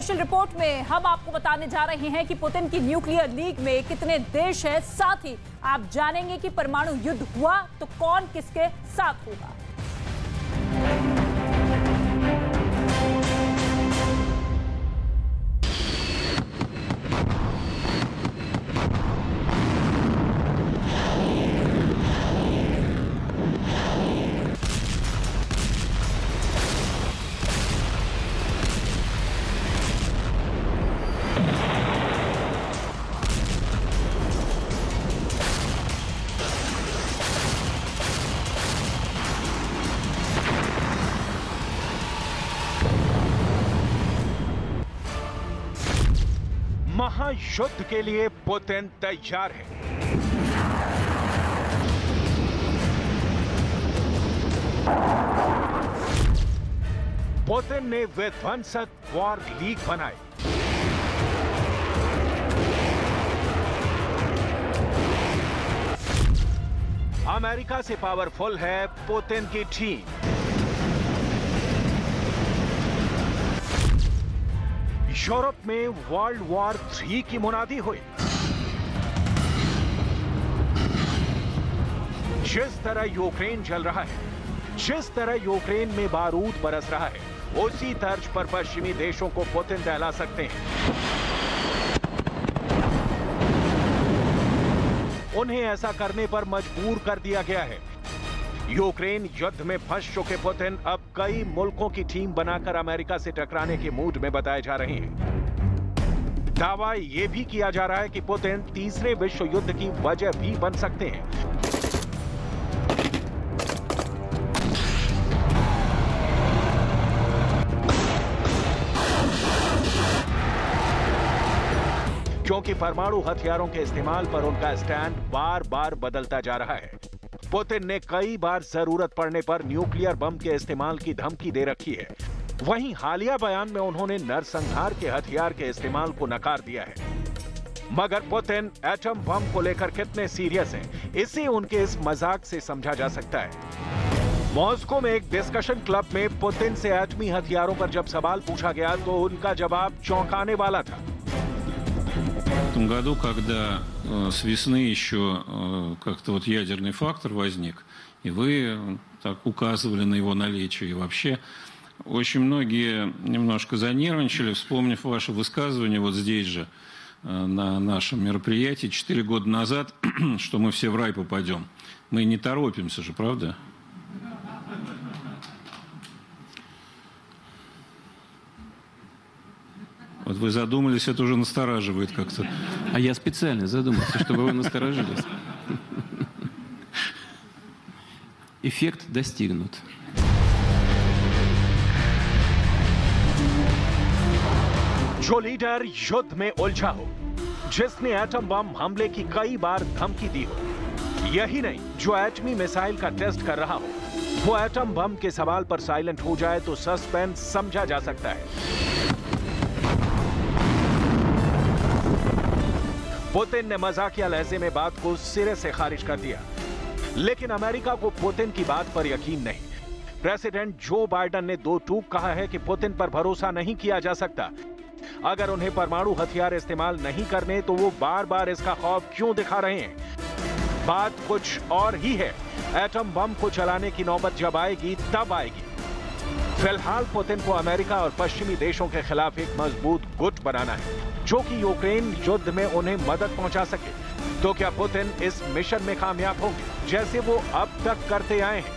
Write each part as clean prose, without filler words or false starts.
Special report में हम आपको बताने जा रहे हैं कि पुतिन की न्यूक्लियर लीग में कितने देश हैं। साथ ही आप जानेंगे कि परमाणु युद्ध हुआ तो कौन किसके साथ होगा। महायुद्ध के लिए पुतिन तैयार है। पुतिन ने विध्वंसक वॉर लीग बनाई। अमेरिका से पावरफुल है पुतिन की टीम। यूरोप में वर्ल्ड वॉर 3 की मुनादी हुई। जिस तरह यूक्रेन जल रहा है, जिस तरह यूक्रेन में बारूद बरस रहा है, उसी तर्ज पर पश्चिमी देशों को पुतिन दहला सकते हैं। उन्हें ऐसा करने पर मजबूर कर दिया गया है। यूक्रेन युद्ध में फंस चुके पुतिन अब कई मुल्कों की टीम बनाकर अमेरिका से टकराने के मूड में बताए जा रहे हैं। दावा यह भी किया जा रहा है कि पुतिन तीसरे विश्व युद्ध की वजह भी बन सकते हैं। क्योंकि परमाणु हथियारों के इस्तेमाल पर उनका स्टैंड बार बार बदलता जा रहा है। पुतिन ने कई बार जरूरत पड़ने पर न्यूक्लियर बम के इस्तेमाल की धमकी दे रखी है। वहीं हालिया बयान में उन्होंने नरसंहार के हथियार के इस्तेमाल को नकार दिया है। मगर पुतिन एटम बम को लेकर कितने सीरियस हैं, इसे उनके इस मजाक से समझा जा सकता है। मॉस्को में एक डिस्कशन क्लब में पुतिन से एटमी हथियारों पर जब सवाल पूछा गया तो उनका जवाब चौंकाने वाला था। В том году, когда с весны еще как-то вот ядерный фактор возник, и вы так указывали на его наличие, и вообще очень многие немножко занервничали, вспомнив ваше высказывание вот здесь же, на нашем мероприятии 4 года назад, что мы все в рай попадем. Мы не торопимся же, правда? Вот вы задумались, это уже настораживает как-то. А я специально задумался, чтобы вы насторожились. Эффект достигнут. जो लीडर युद्ध में उलझा हो, जिसने एटम बम हमले की कई बार धमकी दी हो, यही नहीं जो एटमी मिसाइल का टेस्ट कर रहा हो, वो एटम बम के सवाल पर साइलेंट हो जाए तो सस्पेंस समझा जा सकता है। पुतिन ने मजाकिया लहजे में बात को सिरे से खारिज कर दिया, लेकिन अमेरिका को पुतिन की बात पर यकीन नहीं। प्रेसिडेंट जो बाइडेन ने 2 टूक कहा है कि पुतिन पर भरोसा नहीं किया जा सकता। अगर उन्हें परमाणु हथियार इस्तेमाल नहीं करने तो वो बार बार इसका खौफ क्यों दिखा रहे हैं? बात कुछ और ही है। एटम बम को चलाने की नौबत जब आएगी तब आएगी। फिलहाल पुतिन को अमेरिका और पश्चिमी देशों के खिलाफ एक मजबूत गुट बनाना है, जो कि यूक्रेन युद्ध में उन्हें मदद पहुंचा सके। तो क्या पुतिन इस मिशन में कामयाब होंगे जैसे वो अब तक करते आए हैं?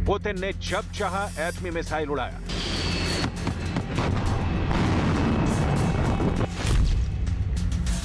पुतिन ने जब चाहा एटमी मिसाइल उड़ाया।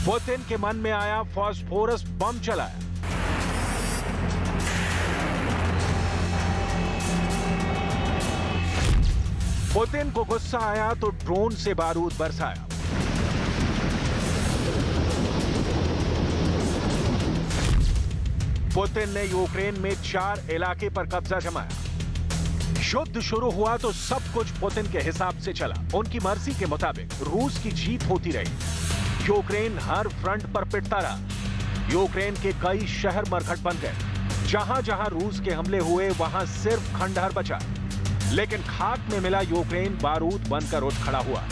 पुतिन के मन में आया फास्फोरस बम चलाया। पुतिन को गुस्सा आया तो ड्रोन से बारूद बरसाया। पुतिन ने यूक्रेन में 4 इलाके पर कब्जा जमाया। युद्ध शुरू हुआ तो सब कुछ पुतिन के हिसाब से चला। उनकी मर्जी के मुताबिक रूस की जीत होती रही। यूक्रेन हर फ्रंट पर पिटता रहा। यूक्रेन के कई शहर मरघट बन गए। जहां जहां रूस के हमले हुए वहां सिर्फ खंडहर बचा, लेकिन खाक में मिला यूक्रेन बारूद बनकर उठ खड़ा हुआ।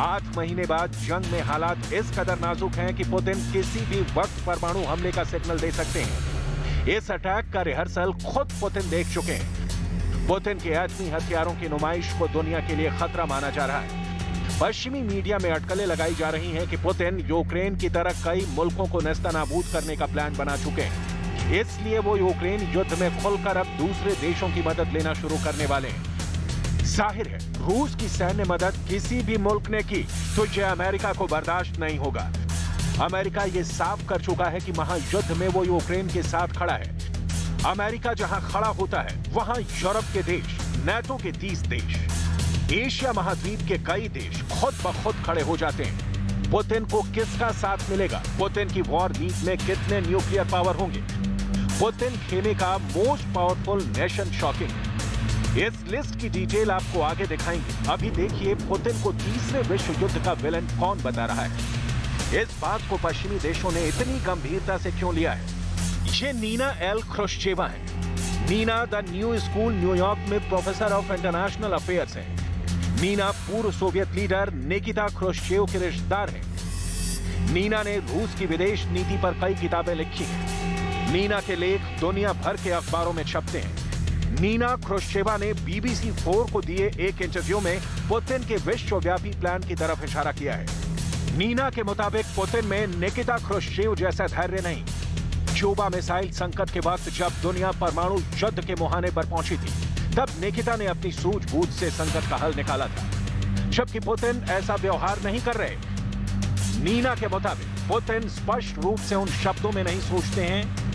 8 महीने बाद जंग में हालात इस कदर नाजुक हैं कि पुतिन किसी भी वक्त परमाणु हमले का सिग्नल दे सकते हैं। इस अटैक का रिहर्सल खुद पुतिन देख चुके हैं। पुतिन के एटमी हथियारों की नुमाइश को दुनिया के लिए खतरा माना जा रहा है। पश्चिमी मीडिया में अटकलें लगाई जा रही हैं कि पुतिन यूक्रेन की तरह कई मुल्कों को नेस्तनाबूद करने का प्लान बना चुके हैं। इसलिए वो यूक्रेन युद्ध में खुलकर अब दूसरे देशों की मदद लेना शुरू करने वाले हैं। जाहिर है, रूस की सैन्य मदद किसी भी मुल्क ने की तो यह अमेरिका को बर्दाश्त नहीं होगा। अमेरिका ये साफ कर चुका है कि महायुद्ध में वो यूक्रेन के साथ खड़ा है। अमेरिका जहां खड़ा होता है वहां यूरोप के देश, नेटो के 30 देश, एशिया महाद्वीप के कई देश खुद ब खुद खड़े हो जाते हैं। पुतिन को किसका साथ मिलेगा? पुतिन की वॉर लीग में कितने न्यूक्लियर पावर होंगे? पुतिन खेमे का मोस्ट पावरफुल नेशन शॉकिंग। इस लिस्ट की डिटेल आपको आगे दिखाएंगे। अभी देखिए पुतिन को तीसरे विश्व युद्ध का विलन कौन बता रहा है। इस बात को पश्चिमी देशों ने इतनी गंभीरता से क्यों लिया है? ये नीना एल ख्रुश्चेवा है। Nina the New School New York में प्रोफेसर ऑफ इंटरनेशनल अफेयर्स है। नीना पूर्व सोवियत लीडर निकिता ख्रुश्चेव के रिश्तेदार हैं। नीना ने रूस की विदेश नीति पर कई किताबें लिखी हैं। नीना के लेख दुनिया भर के अखबारों में छपते हैं। नीना ख्रुश्चेवा ने BBC 4 को दिए एक इंटरव्यू में पुतिन के विश्वव्यापी प्लान की तरफ इशारा किया है। नीना के मुताबिक पुतिन में निकिता ख्रुश्चेव जैसा धैर्य नहीं। क्यूबा मिसाइल संकट के वक्त जब दुनिया परमाणु युद्ध के मुहाने पर पहुंची थी, तब निकिता ने अपनी सूझबूझ से संकट का हल निकाला था, जबकि पुतिन ऐसा व्यवहार नहीं कर रहे। नीना के मुताबिक पुतिन स्पष्ट रूप से उन शब्दों में नहीं सोचते हैं।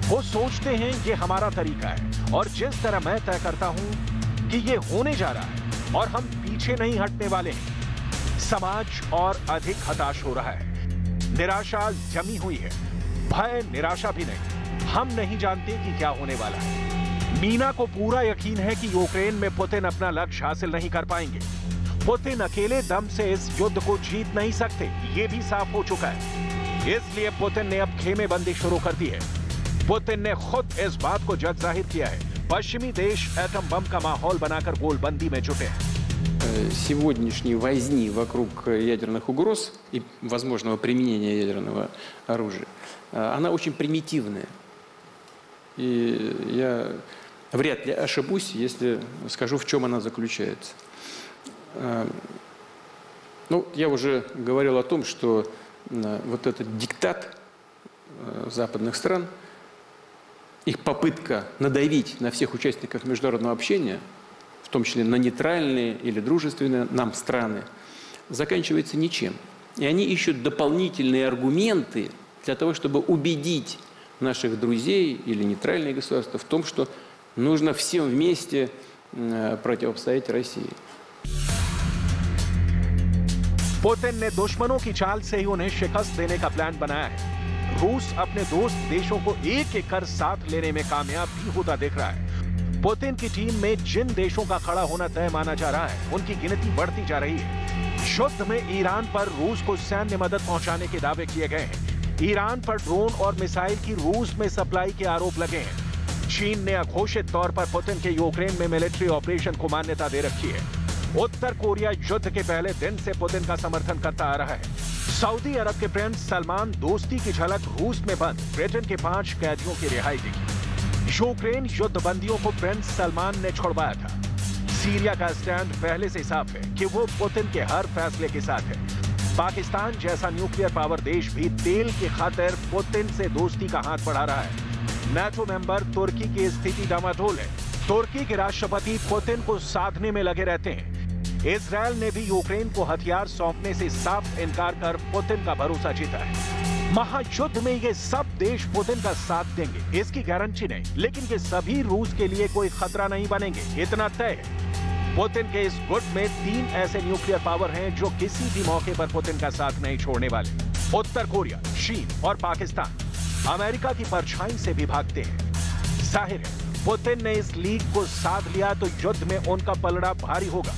वो सोचते हैं ये हमारा तरीका है और जिस तरह मैं तय करता हूं कि ये होने जा रहा है और हम पीछे नहीं हटने वाले हैं। समाज और अधिक हताश हो रहा है। निराशा जमी हुई है। भय निराशा भी नहीं। हम नहीं जानते कि क्या होने वाला है। नीना को पूरा यकीन है कि यूक्रेन में पुतिन अपना लक्ष्य हासिल नहीं कर पाएंगे। पुतिन अकेले दम से इस युद्ध को जीत नहीं सकते, ये भी साफ हो चुका है। इसलिए पुतिन ने अब खेमेबंदी शुरू कर दी है। पुतिन ने खुद इस बात को जग जाहिर किया है। पश्चिमी देश एटम बम का माहौल बनाकर गोलबंदी में जुटे हैं। Сегодняшней возни вокруг ядерных угроз и возможного применения ядерного оружия, она очень примитивная. И я вряд ли ошибусь, если скажу, в чем она заключается. Ну, я уже говорил о том, что вот этот диктат западных стран, их попытка надавить на всех участников международного общения, в том числе на нейтральные или дружественные нам страны, заканчивается ничем. И они ищут дополнительные аргументы для того, чтобы убедить наших друзей или нейтральные государства в том, что нужно всем вместе противостоять России. पुतिन ने दुश्मनों की चाल से ही उन्हें शिकस्त देने का प्लान बनाया है। रूस अपने दोस्त देशों को एक एक कर साथ लेने में कामयाब भी होता दिख रहा है। पुतिन की टीम में जिन देशों का खड़ा होना तय माना जा रहा है, उनकी गिनती बढ़ती जा रही है। युद्ध में ईरान पर रूस को सैन्य मदद पहुंचाने के दावे किए गए हैं। ईरान पर ड्रोन और मिसाइल की रूस में सप्लाई के आरोप लगे हैं। चीन ने अघोषित तौर पर पुतिन के यूक्रेन में मिलिट्री ऑपरेशन को मान्यता दे रखी है। उत्तर कोरिया युद्ध के पहले दिन से पुतिन का समर्थन करता आ रहा है। सऊदी अरब के प्रिंस सलमान दोस्ती की झलक रूस में बंद ब्रिटेन के 5 कैदियों की रिहाई देखी। यूक्रेन युद्ध बंदियों को प्रिंस सलमान ने छुड़वाया था। सीरिया का स्टैंड पहले से साफ है कि वो पुतिन के हर फैसले के साथ है। पाकिस्तान जैसा न्यूक्लियर पावर देश भी तेल की खातिर पुतिन से दोस्ती का हाथ बढ़ा रहा है। नेटो मेंबर तुर्की की स्थिति डामाडोल है। तुर्की के राष्ट्रपति पुतिन को साधने में लगे रहते हैं। इजरायल ने भी यूक्रेन को हथियार सौंपने से साफ इनकार कर पुतिन का भरोसा जीता है। महायुद्ध में ये सब देश पुतिन का साथ देंगे, इसकी गारंटी नहीं, लेकिन ये सभी रूस के लिए कोई खतरा नहीं बनेंगे, इतना तय है। पुतिन के इस गुट में 3 ऐसे न्यूक्लियर पावर हैं जो किसी भी मौके पर पुतिन का साथ नहीं छोड़ने वाले। उत्तर कोरिया, चीन और पाकिस्तान अमेरिका की परछाई से भी भागते हैं। जाहिर है, पुतिन ने इस लीग को साध लिया तो युद्ध में उनका पलड़ा भारी होगा।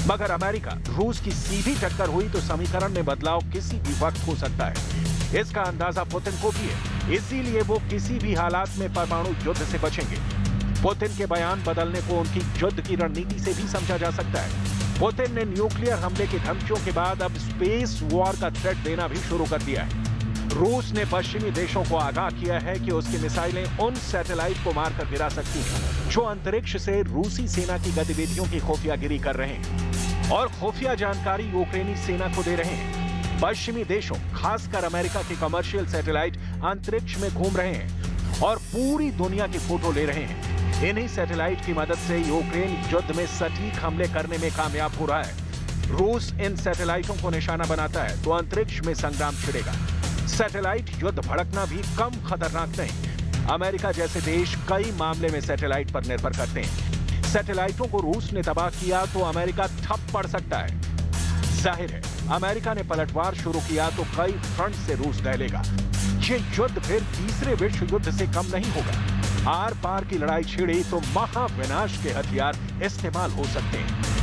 मगर अमेरिका रूस की सीधी टक्कर हुई तो समीकरण में बदलाव किसी भी वक्त हो सकता है। इसका अंदाजा पुतिन को भी है, इसीलिए वो किसी भी हालात में परमाणु युद्ध से बचेंगे। पुतिन के बयान बदलने को उनकी युद्ध की रणनीति से भी समझा जा सकता है। पुतिन ने न्यूक्लियर हमले की धमकियों के बाद अब स्पेस वॉर का थ्रेट देना भी शुरू कर दिया है। रूस ने पश्चिमी देशों को आगाह किया है कि उसकी मिसाइलें उन सैटेलाइट को मारकर गिरा सकती हैं जो अंतरिक्ष से रूसी सेना की गतिविधियों की खुफियागिरी कर रहे हैं और खुफिया जानकारी यूक्रेनी सेना को दे रहे हैं। पश्चिमी देशों, खासकर अमेरिका के कमर्शियल सैटेलाइट अंतरिक्ष में घूम रहे हैं और पूरी दुनिया की फोटो ले रहे हैं। इन्हीं सैटेलाइट की मदद से यूक्रेन युद्ध में सटीक हमले करने में कामयाब हो रहा है। रूस इन सैटेलाइटों को निशाना बनाता है तो अंतरिक्ष में संग्राम छिड़ेगा। सैटेलाइट युद्ध भड़कना भी कम खतरनाक नहीं। अमेरिका जैसे देश कई मामले में सैटेलाइट पर निर्भर करते हैं। सैटेलाइटों को रूस ने तबाह किया तो अमेरिका ठप पड़ सकता है। जाहिर है, अमेरिका ने पलटवार शुरू किया तो कई फ्रंट से रूस दहलेगा। ये युद्ध फिर तीसरे विश्व युद्ध से कम नहीं होगा। आर पार की लड़ाई छिड़ी तो महाविनाश के हथियार इस्तेमाल हो सकते हैं।